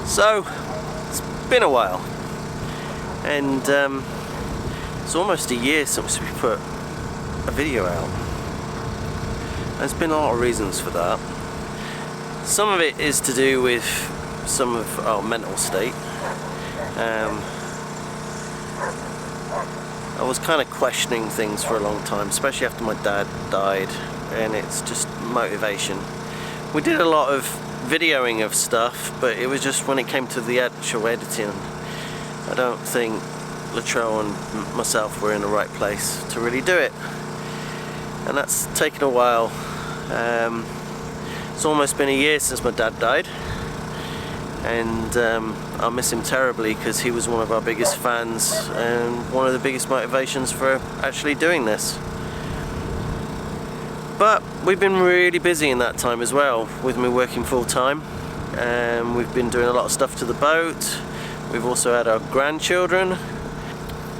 So, it's been a while, and it's almost a year since we put a video out. There's been a lot of reasons for that. Some of it is to do with some of our mental state. I was kind of questioning things for a long time, especially after my dad died, and it's just motivation. We did a lot of videoing of stuff, but it was just when it came to the actual editing, I don't think Latrell and myself were in the right place to really do it, and that's taken a while. It's almost been a year since my dad died, and I miss him terribly because he was one of our biggest fans and one of the biggest motivations for actually doing this. But we've been really busy in that time as well, with me working full time. We've been doing a lot of stuff to the boat. We've also had our grandchildren.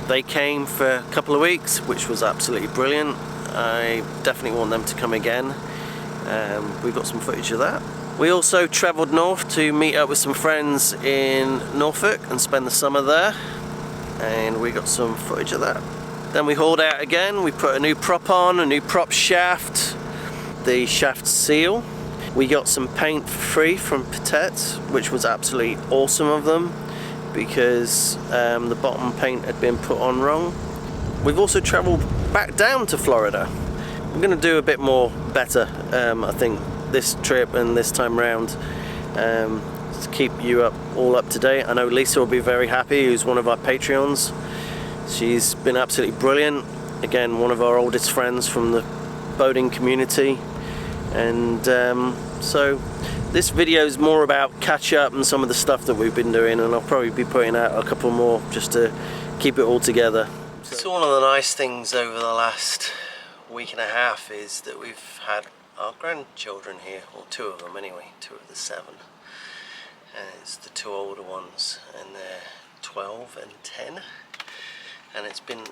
They came for a couple of weeks, which was absolutely brilliant. I definitely want them to come again. We've got some footage of that. We also travelled north to meet up with some friends in Norfolk and spend the summer there, and we got some footage of that. Then we hauled out again. We put a new prop on, a new prop shaft, the shaft seal. We got some paint free from Patek, which was absolutely awesome of them, because the bottom paint had been put on wrong. We've also travelled back down to Florida. We're going to do a bit more better, I think, this trip and this time round, to keep you all up to date. I know Lisa will be very happy, who's one of our Patreons. She's been absolutely brilliant. Again, one of our oldest friends from the boating community. And so this video is more about catch up and some of the stuff that we've been doing, and I'll probably be putting out a couple more just to keep it all together. So one of the nice things over the last week and a half is that we've had our grandchildren here, or two of them anyway, 2 of the 7. And it's the 2 older ones, and they're 12 and 10. And it's been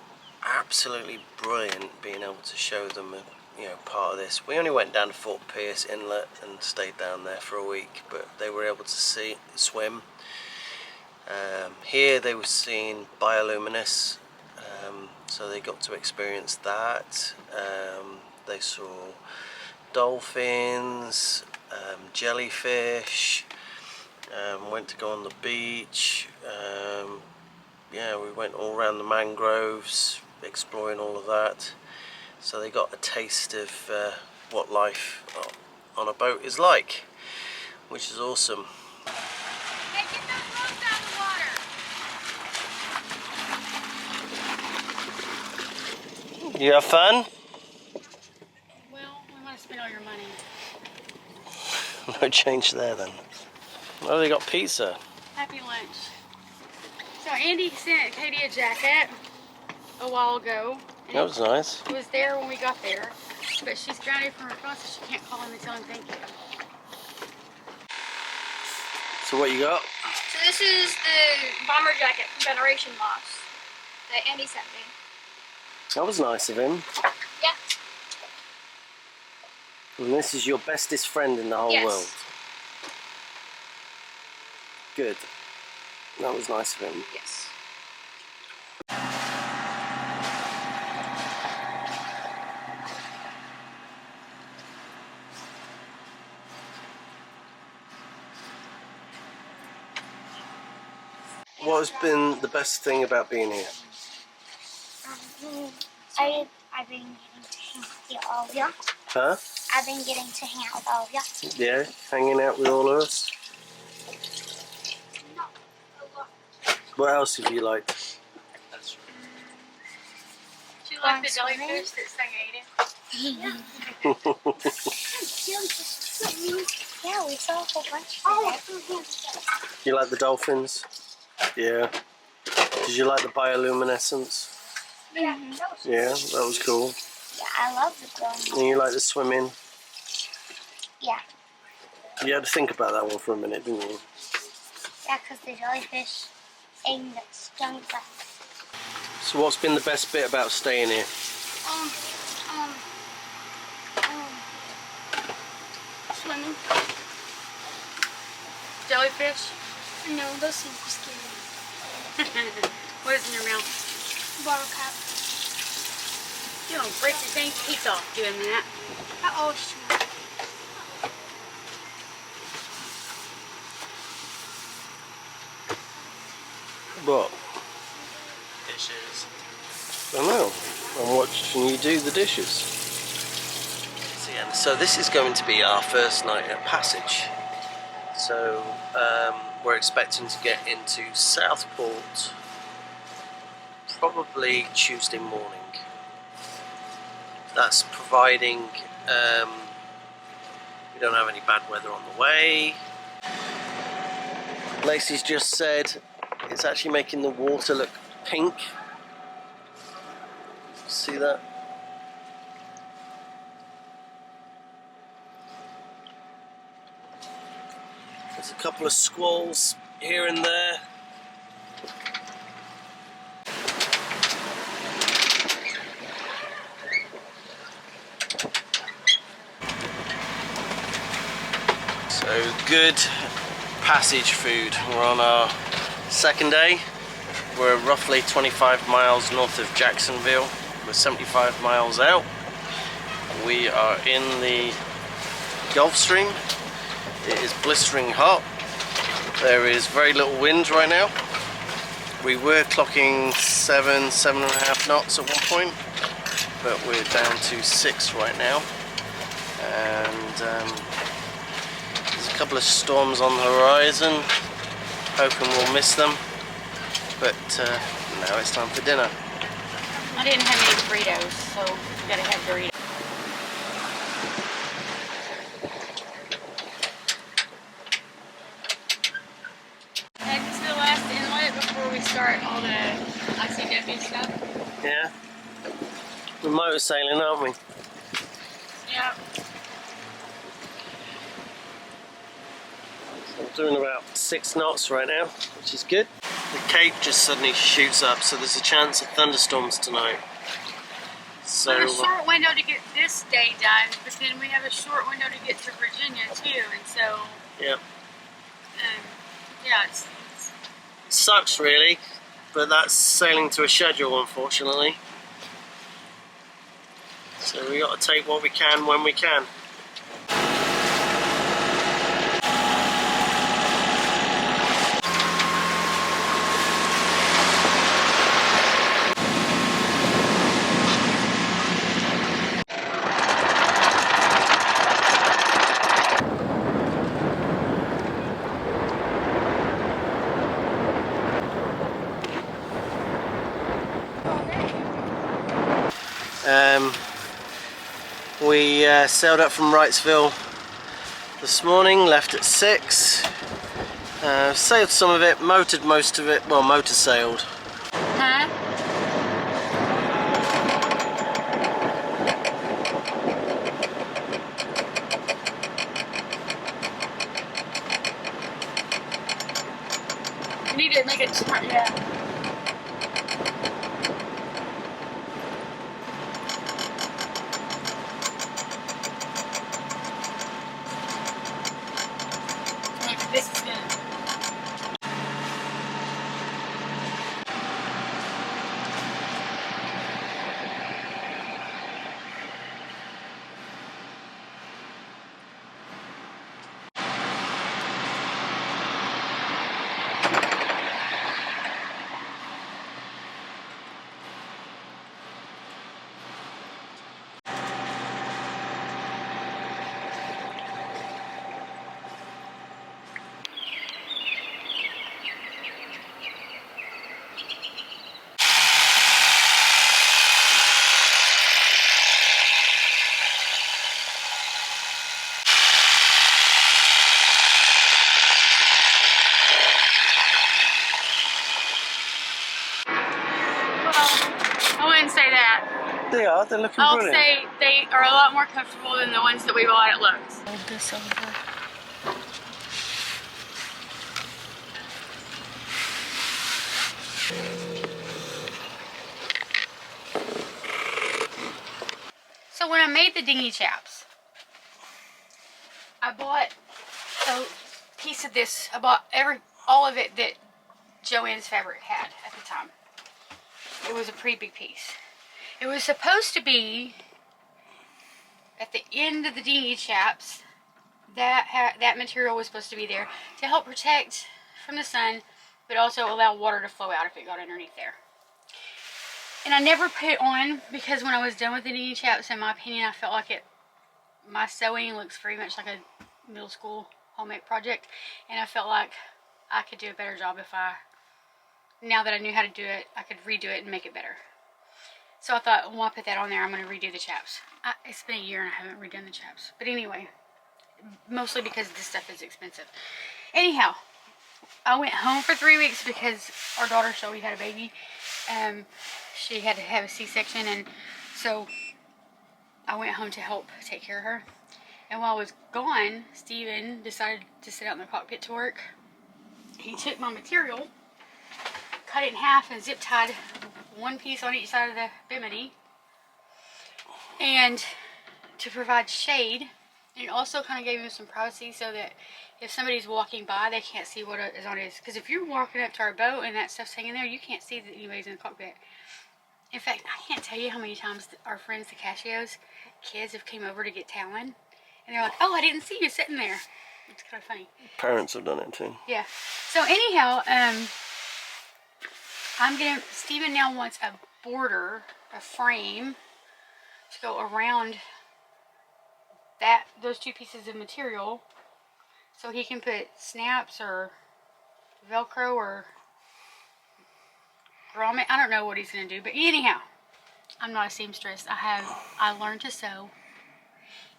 absolutely brilliant being able to show them, you know, part of this. We only went down to Fort Pierce Inlet and stayed down there for a week, but they were able to swim. Here they were seeing bioluminescence, so they got to experience that. They saw dolphins, jellyfish, went to go on the beach. Yeah, we went all around the mangroves, exploring all of that. So they got a taste of what life on a boat is like, which is awesome. Hey, get those ropes out of the water. You have fun? Well, we want to spend all your money. No change there then. Oh, they got pizza. Happy lunch. So Andy sent Katie a jacket a while ago. That was nice. It was there when we got there, but she's grounded from her phone, so she can't call him and tell him thank you. So what you got? So this is the bomber jacket from Generation Loss that Andy sent me. That was nice of him. Yeah. And this is your bestest friend in the whole world. Good. That was nice of him. Yes. What has been the best thing about being here? I've been getting to hang out with all of you. Huh? I've been getting to hang out with all of you. Yeah, hanging out with all of us. Not a lot. What else have you liked? Do you like the jellyfish that sang Aiden? Yeah, we saw a whole bunch of them. You like the dolphins? Yeah. Did you like the bioluminescence? Yeah. Yeah, that was cool. Yeah, I love the dolphins. And you like the swimming? Yeah. You had to think about that one for a minute, didn't you? Yeah, because the jellyfish ate that stunk back. So what's been the best bit about staying here? Swimming. Jellyfish. No, those seem scary. What is in your mouth? Bottle cap. You don't break your dang teeth off doing that. Uh-oh, shoot. What? Dishes. I don't know. I'm watching you do the dishes. So this is going to be our first night at Passage. So we're expecting to get into Southport probably Tuesday morning. That's providing we don't have any bad weather on the way. Lacey's just said it's actually making the water look pink. See that? There's a couple of squalls here and there. So good Passage food. We're on our second day. We're roughly 25 miles north of Jacksonville. We're 75 miles out. We are in the Gulf Stream. It is blistering hot. There is very little wind right now. We were clocking 7.5 knots at one point, but we're down to 6 right now. And there's a couple of storms on the horizon. Hoping we'll miss them. But now it's time for dinner. I didn't have any burritos, so you gotta have burritos. Head to the last inlet before we start all the ICW stuff. Yeah. We're motor sailing, aren't we? Yep. So we're doing about 6 knots right now, which is good. The Cape just suddenly shoots up, so there's a chance of thunderstorms tonight. So We have a short window to get this day done, but then we have a short window to get to Virginia too, and so yeah, yeah, it's it sucks really, but that's sailing to a schedule, unfortunately. So we got to take what we can when we can. We sailed up from Wrightsville this morning, left at 6, sailed some of it, motored most of it, well, motor sailed. huh? You need to make it turn, yeah. This is good. I wouldn't say that. They are, they're looking I'll brilliant. say they are a lot more comfortable than the ones that we bought at Lowe's. Hold this over. So when I made the dinghy chaps, I bought a piece of this. I bought all of it that Joanne's fabric had at the time. It was a pretty big piece. It was supposed to be at the end of the dinghy chaps. That material was supposed to be there to help protect from the sun, but also allow water to flow out if it got underneath there. And I never put it on because when I was done with the dinghy chaps, in my opinion, I felt like my sewing looks very much like a middle school homemade project, and I felt like I could do a better job if now that I knew how to do it, I could redo it and make it better. So I thought, well, I put that on there, I'm going to redo the chaps. It's been a year and I haven't redone the chaps. But anyway, mostly because this stuff is expensive. Anyhow, I went home for 3 weeks because our daughter Shelby had a baby. She had to have a C-section, and so I went home to help take care of her. And while I was gone, Steven decided to sit out in the cockpit to work. He took my material, cut it in half, and zip tied one piece on each side of the bimini, and to provide shade, and also kind of gave him some privacy so that if somebody's walking by, they can't see what is on his. Because if you're walking up to our boat and that stuff's hanging there, you can't see that anybody's in the cockpit. In fact, I can't tell you how many times our friends, the Cashios, kids have came over to get Talon, and they're like, "Oh, I didn't see you sitting there." It's kind of funny. Parents have done it too. Yeah. So anyhow, Steven now wants a border, a frame, to go around those two pieces of material, so he can put snaps or Velcro or grommet. I don't know what he's going to do, but anyhow, I'm not a seamstress. I learned to sew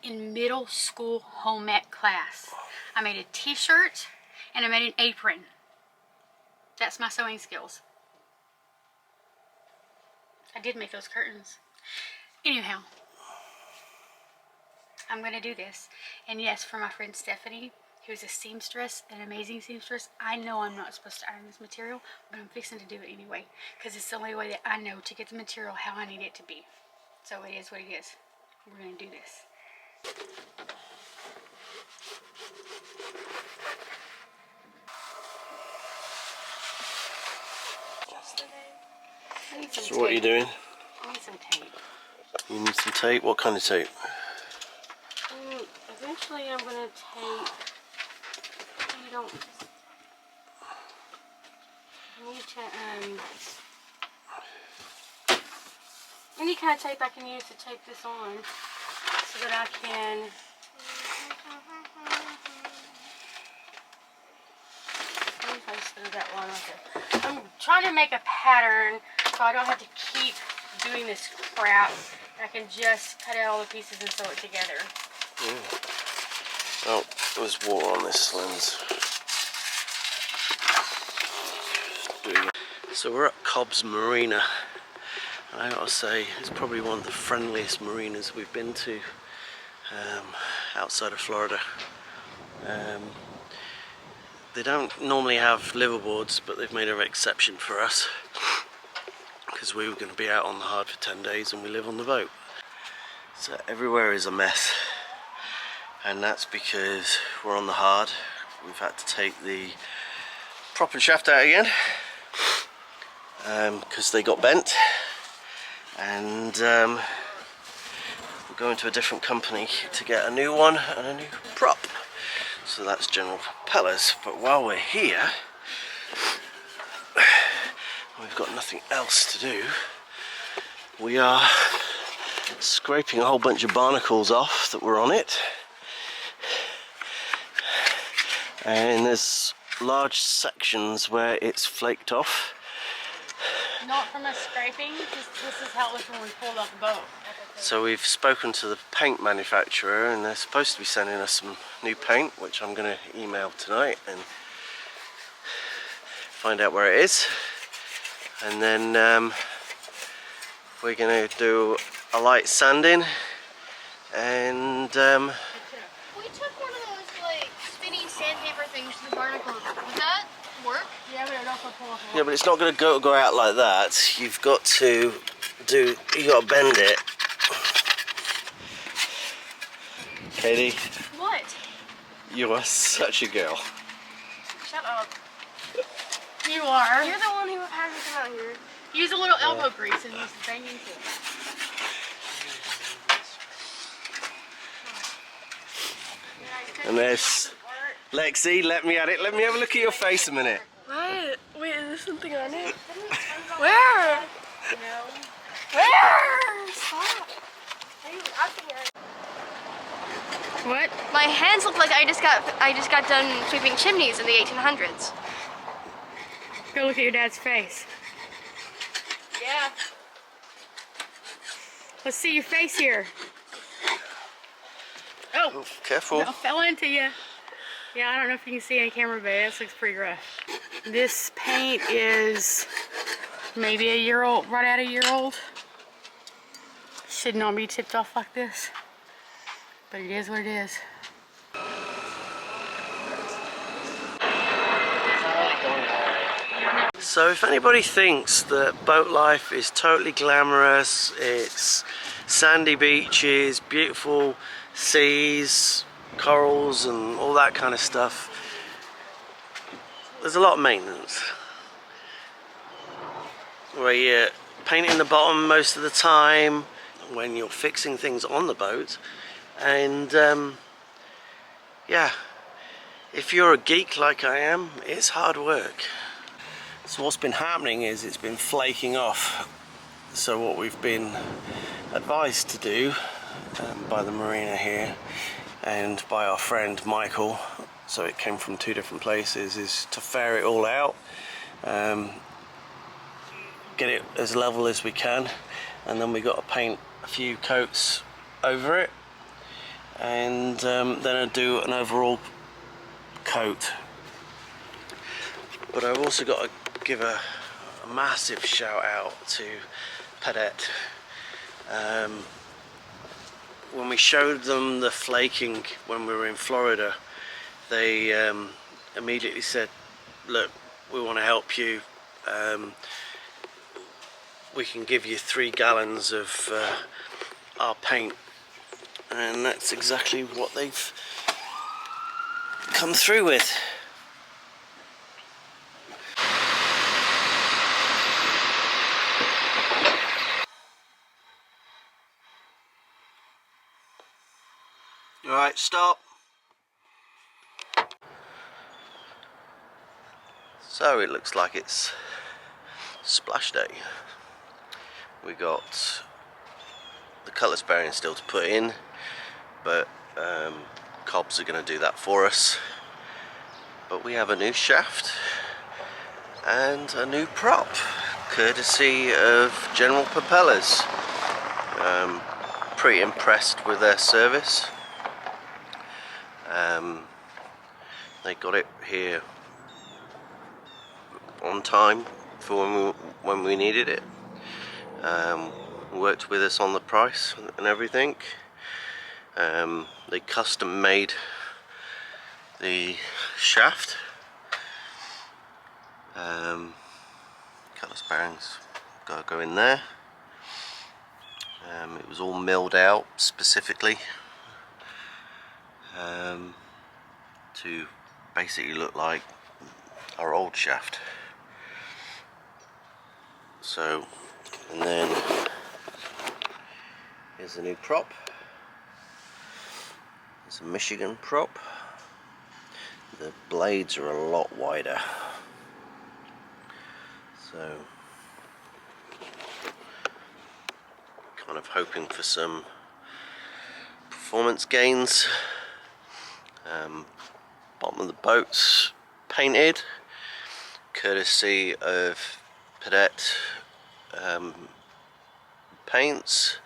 in middle school home ec class. I made a t-shirt and I made an apron. That's my sewing skills. I did make those curtains. Anyhow, I'm going to do this. And yes, for my friend Stephanie, who's a seamstress, an amazing seamstress, I know I'm not supposed to iron this material, but I'm fixing to do it anyway, because it's the only way that I know to get the material how I need it to be. So it is what it is. We're going to do this. I need some So tape. what are you doing? I need some tape. You need some tape? What kind of tape? Eventually I'm going to tape. Any kind of tape I can use to tape this on so that I can if I just threw that one right there. I'm trying to make a pattern so I don't have to keep doing this crap. I can just cut out all the pieces and sew it together. Oh, there's water on this lens. So we're at Cobb's Marina, and I gotta say it's probably one of the friendliest marinas we've been to outside of Florida. They don't normally have liveaboards, but they've made an exception for us because we were going to be out on the hard for 10 days and we live on the boat. So everywhere is a mess, and that's because we're on the hard. We've had to take the prop and shaft out again because they got bent, and we're going to a different company to get a new one and a new prop. So that's general propellers. But while we're here, we've got nothing else to do. We are scraping a whole bunch of barnacles off that were on it, and there's large sections where it's flaked off. Not from us scraping, this is how it was when we pulled off the boat. So we've spoken to the paint manufacturer, and they're supposed to be sending us some new paint, which I'm going to email tonight and find out where it is. And then we're going to do a light sanding, and We took one of those like spinning sandpaper things to the barnacles. Would that work? Yeah, but it also pull off the yeah, but it's not going to go out like that. You've got to bend it. Katie, What? you are such a girl. Shut up. You are. You're the one who has to come out here. Use a little elbow grease and just bang into it. And there's Lexi, let me at it. Let me have a look at your face a minute. What? Wait, is there something on it? Where? No. Where? Stop. Are you laughing at? What? My hands look like I just got done sweeping chimneys in the 1800s. Go look at your dad's face. Yeah. Let's see your face here. Oh, Oh, careful. I fell into you. Yeah, I don't know if you can see on camera, but this looks pretty rough. This paint is maybe a year old, right at a year old. Should not be tipped off like this, but it is what it is. So if anybody thinks that boat life is totally glamorous, it's sandy beaches, beautiful seas, corals and all that kind of stuff, there's a lot of maintenance. Where you're painting the bottom most of the time, when you're fixing things on the boat, and yeah, if you're a geek like I am, it's hard work. So what's been happening is it's been flaking off. So what we've been advised to do by the marina here and by our friend Michael, so it came from 2 different places, is to fair it all out, get it as level as we can, and then we got to paint a few coats over it, and then I'll do an overall coat. But I've also got to give a massive shout out to Padette. When we showed them the flaking when we were in Florida, they immediately said, look, we want to help you, we can give you 3 gallons of our paint, and that's exactly what they've come through with. Alright, stop. So it looks like it's splash day. We got the cutlass bearing still to put in, but Cobbs are going to do that for us. But we have a new shaft and a new prop, courtesy of General Propellers. Pretty impressed with their service. They got it here on time for when we needed it. Worked with us on the price and everything. They custom made the shaft. Cutlass bearings gotta go in there. It was all milled out specifically to basically look like our old shaft. So, and then here's a new prop. It's a Michigan prop. The blades are a lot wider. So, kind of hoping for some performance gains. Bottom of the boat's painted, courtesy of Padette paints.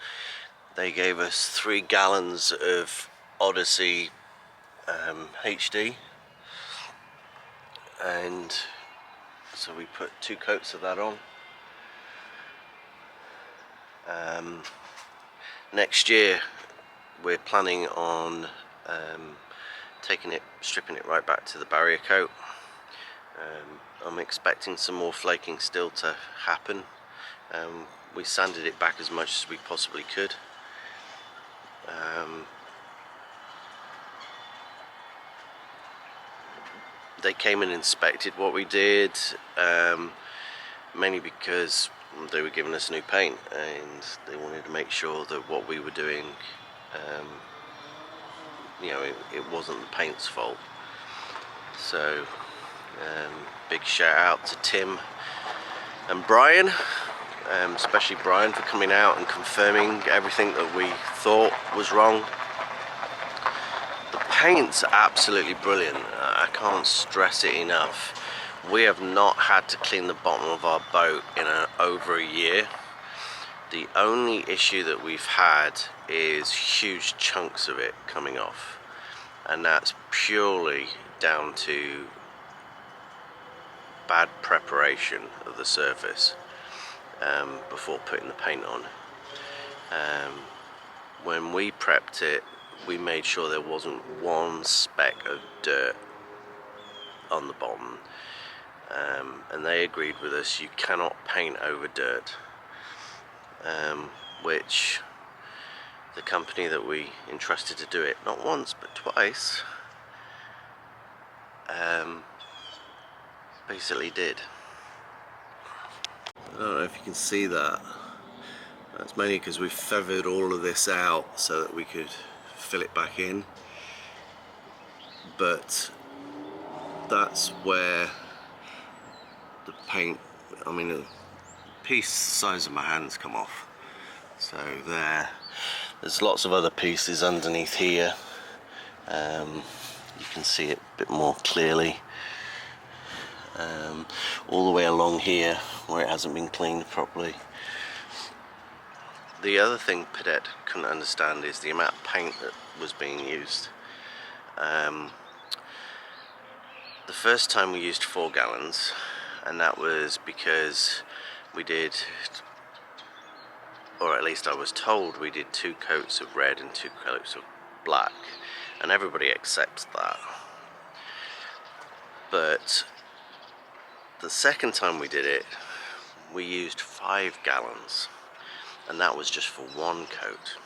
They gave us 3 gallons of Odyssey HD, and so we put 2 coats of that on. Next year we're planning on stripping it right back to the barrier coat. I'm expecting some more flaking still to happen. We sanded it back as much as we possibly could. they came and inspected what we did, mainly because they were giving us new paint and they wanted to make sure that what we were doing, you know, it wasn't the paint's fault. So big shout out to Tim and Brian, especially Brian, for coming out and confirming everything that we thought was wrong. The paint's absolutely brilliant. I can't stress it enough. We have not had to clean the bottom of our boat in over a year. The only issue that we've had is huge chunks of it coming off, and that's purely down to bad preparation of the surface before putting the paint on. When we prepped it, we made sure there wasn't one speck of dirt on the bottom, and they agreed with us. You cannot paint over dirt, which the company that we entrusted to do it, not once but twice, basically did. I don't know if you can see that. That's mainly because we feathered all of this out so that we could fill it back in, but that's where the paint, I mean, a piece the size of my hand's come off. So there's lots of other pieces underneath here. You can see it a bit more clearly. All the way along here where it hasn't been cleaned properly. The other thing Pedette couldn't understand is the amount of paint that was being used. The first time we used 4 gallons, and that was because we did, or at least I was told, we did 2 coats of red and 2 coats of black, and everybody accepts that. But the second time we did it, we used 5 gallons, and that was just for 1 coat.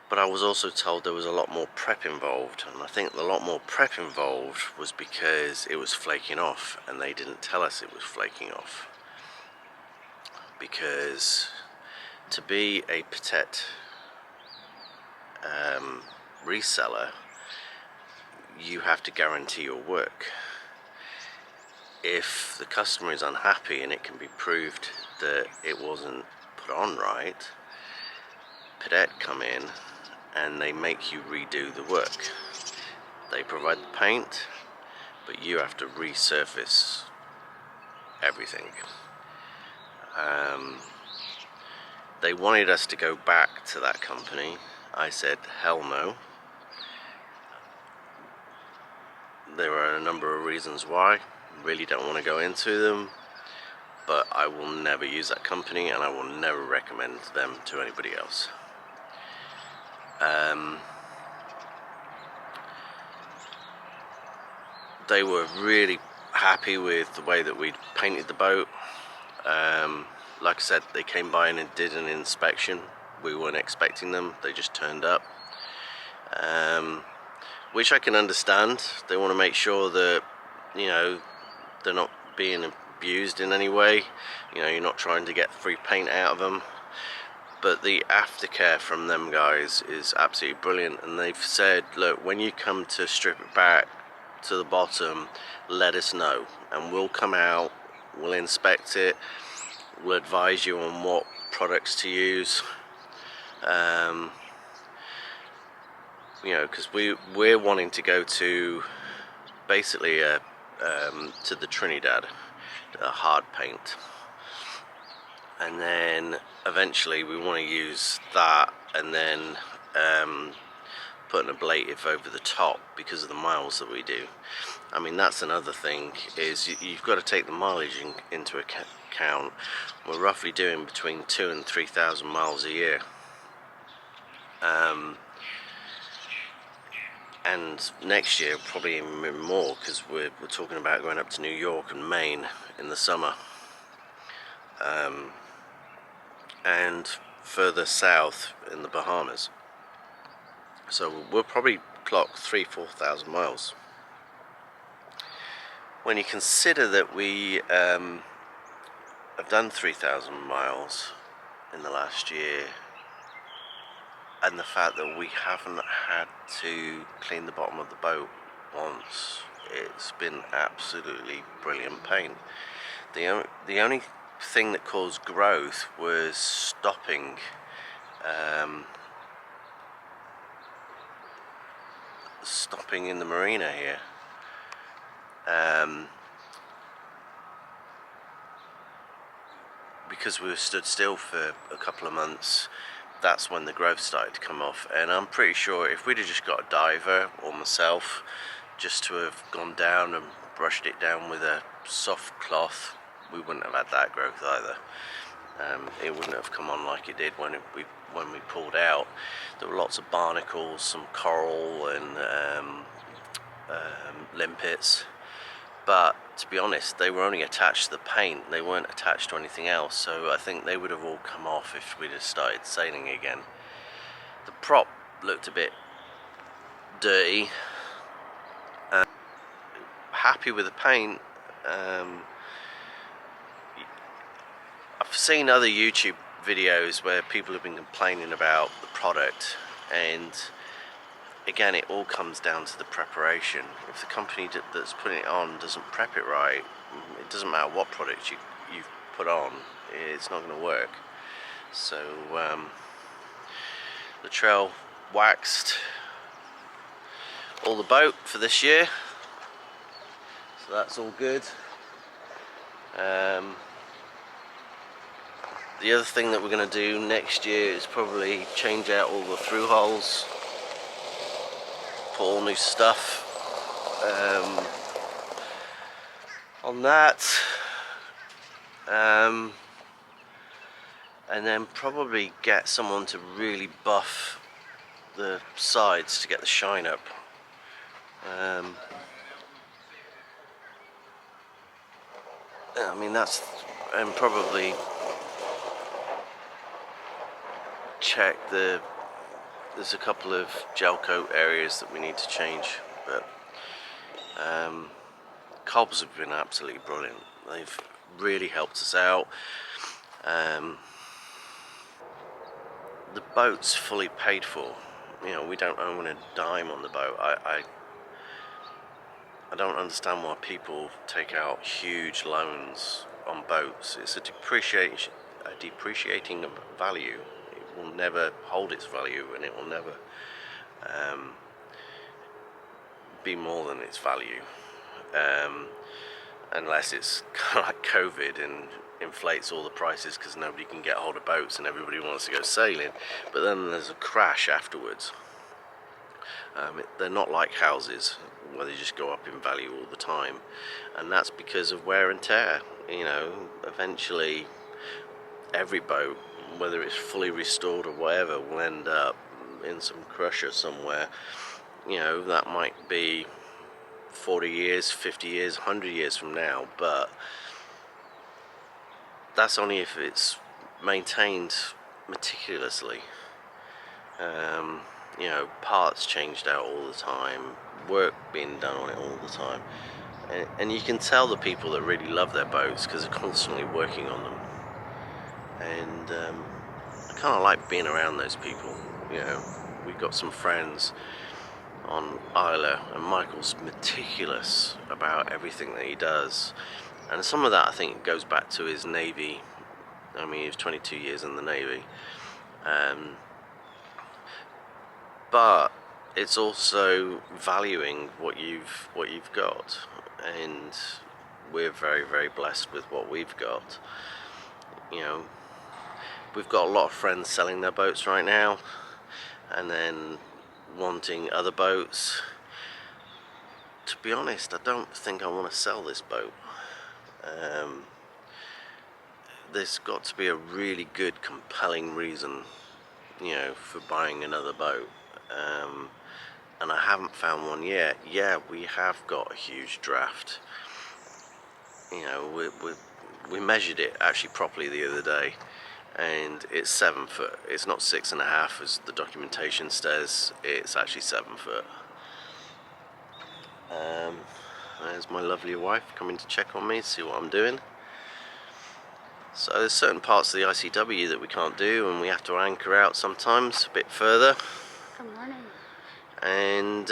But I was also told there was a lot more prep involved, and I think the lot more prep involved was because it was flaking off, and they didn't tell us it was flaking off. Because to be a Pedette reseller, you have to guarantee your work. If the customer is unhappy and it can be proved that it wasn't put on right, Pedette come in and they make you redo the work. They provide the paint, but you have to resurface everything. They wanted us to go back to that company. I said, hell no. There are a number of reasons why. Really don't want to go into them, but I will never use that company, and I will never recommend them to anybody else. They were really happy with the way that we'd painted the boat. Like I said, they came by and did an inspection. We weren't expecting them, they just turned up. Which I can understand. They want to make sure that, you know, they're not being abused in any way. You know, you're not trying to get free paint out of them. But the aftercare from them guys is absolutely brilliant, and they've said, look, when you come to strip it back to the bottom, let us know, and we'll come out, we'll inspect it, we'll advise you on what products to use. You know, because we're wanting to go to basically to the Trinidad, a hard paint, and then eventually we want to use that, and then put an ablative over the top because of the miles that we do. I mean, that's another thing, is you've got to take the mileage into account. We're roughly doing between 2,000 and 3,000 miles a year. And next year probably even more, because we're talking about going up to New York and Maine in the summer, and further south in the Bahamas. So we'll probably clock 3,000-4,000 miles. When you consider that we have done 3,000 miles in the last year, and the fact that we haven't had to clean the bottom of the boat once, it's been absolutely brilliant paint. The only thing that caused growth was stopping in the marina here. Because we were stood still for a couple of months, that's when the growth started to come off. And I'm pretty sure if we'd have just got a diver, or myself, just to have gone down and brushed it down with a soft cloth, we wouldn't have had that growth either. It wouldn't have come on like it did when we pulled out. There were lots of barnacles, some coral, and limpets. But to be honest, they were only attached to the paint. They weren't attached to anything else. So I think they would have all come off if we'd have started sailing again. The prop looked a bit dirty. Happy with the paint. I've seen other YouTube videos where people have been complaining about the product, and again, it all comes down to the preparation. If the company that's putting it on doesn't prep it right, it doesn't matter what product you've put on, it's not going to work. So the trail waxed all the boat for this year, so that's all good. The other thing that we're going to do next year is probably change out all the through holes, put all new stuff on that, and then probably get someone to really buff the sides to get the shine up. I mean, that's, and probably check there's a couple of gel coat areas that we need to change, but Cobbs have been absolutely brilliant. They've really helped us out. The boat's fully paid for. You know, we don't own a dime on the boat. I don't understand why people take out huge loans on boats. It's a depreciating value. It will never hold its value, and it will never be more than its value, unless it's kind of like COVID and inflates all the prices because nobody can get hold of boats and everybody wants to go sailing, but then there's a crash afterwards. They're not like houses where they just go up in value all the time, and that's because of wear and tear. You know, eventually every boat, whether it's fully restored or whatever, will end up in some crusher somewhere. You know, that might be 40 years, 50 years, 100 years from now, but that's only if it's maintained meticulously. You know, parts changed out all the time, work being done on it all the time, and you can tell the people that really love their boats because they're constantly working on them. And I kind of like being around those people. You know, we've got some friends on Isla, and Michael's meticulous about everything that he does, and some of that I think goes back to his Navy. I mean, he was 22 years in the Navy, but it's also valuing what you've got, and we're very, very blessed with what we've got. You know, we've got a lot of friends selling their boats right now, and then wanting other boats. To be honest, I don't think I want to sell this boat. There's got to be a really good, compelling reason, you know, for buying another boat. And I haven't found one yet. Yeah, we have got a huge draft. You know, we measured it actually properly the other day, and it's 7 foot. It's not 6.5 as the documentation says. It's actually 7 foot. There's my lovely wife coming to check on me, see what I'm doing. So there's certain parts of the ICW that we can't do, and we have to anchor out sometimes a bit further. Good morning. And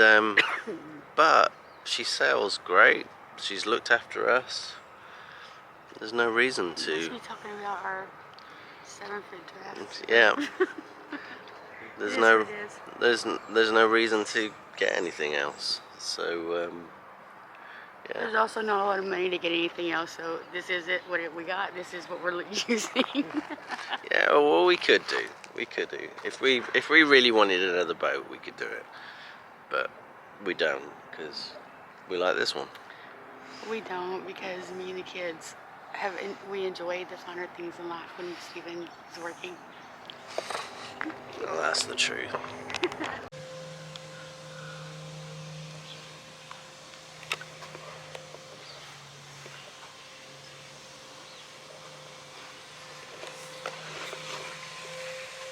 but she sails great. She's looked after us. There's no reason You must to. be talking about our 7-foot draft. Yeah. There's It is no. what it is. There's no reason to get anything else. So yeah. There's also not a lot of money to get anything else, so this is it. What we got. This is what we're using. Yeah. Well, we could do. We could do. If we really wanted another boat, we could do it. But we don't, because we like this one. We don't, because me and the kids we enjoy the finer things in life when Stephen is working. Well, that's the truth.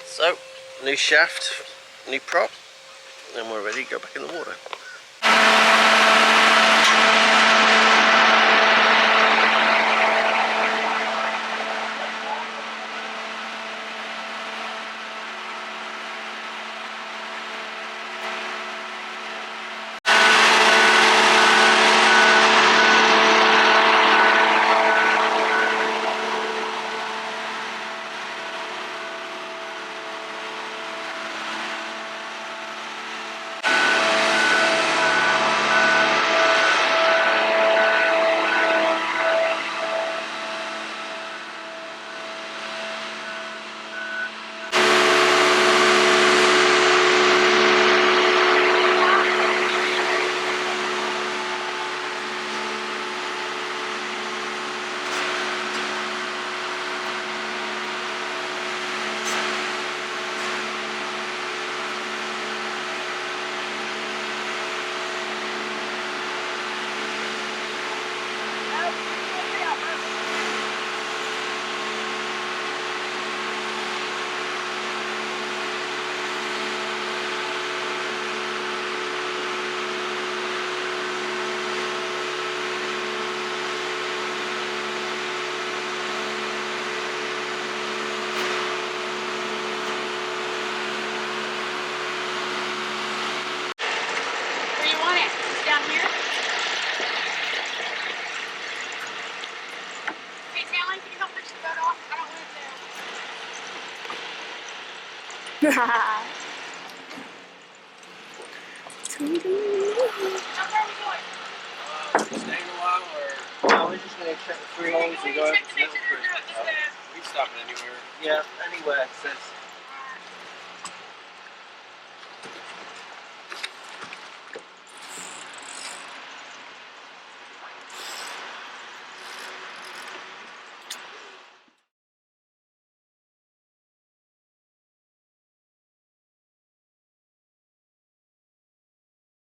So, new shaft, new prop, and we're ready to go back in the water. Where do you want it? It's down here? Hey, Talon, can you help push the boat off? I don't want it Staying a while, or? No, we're just going to check the three holes and go over to Norfolk. We can stop it anywhere. Yeah, anywhere it says.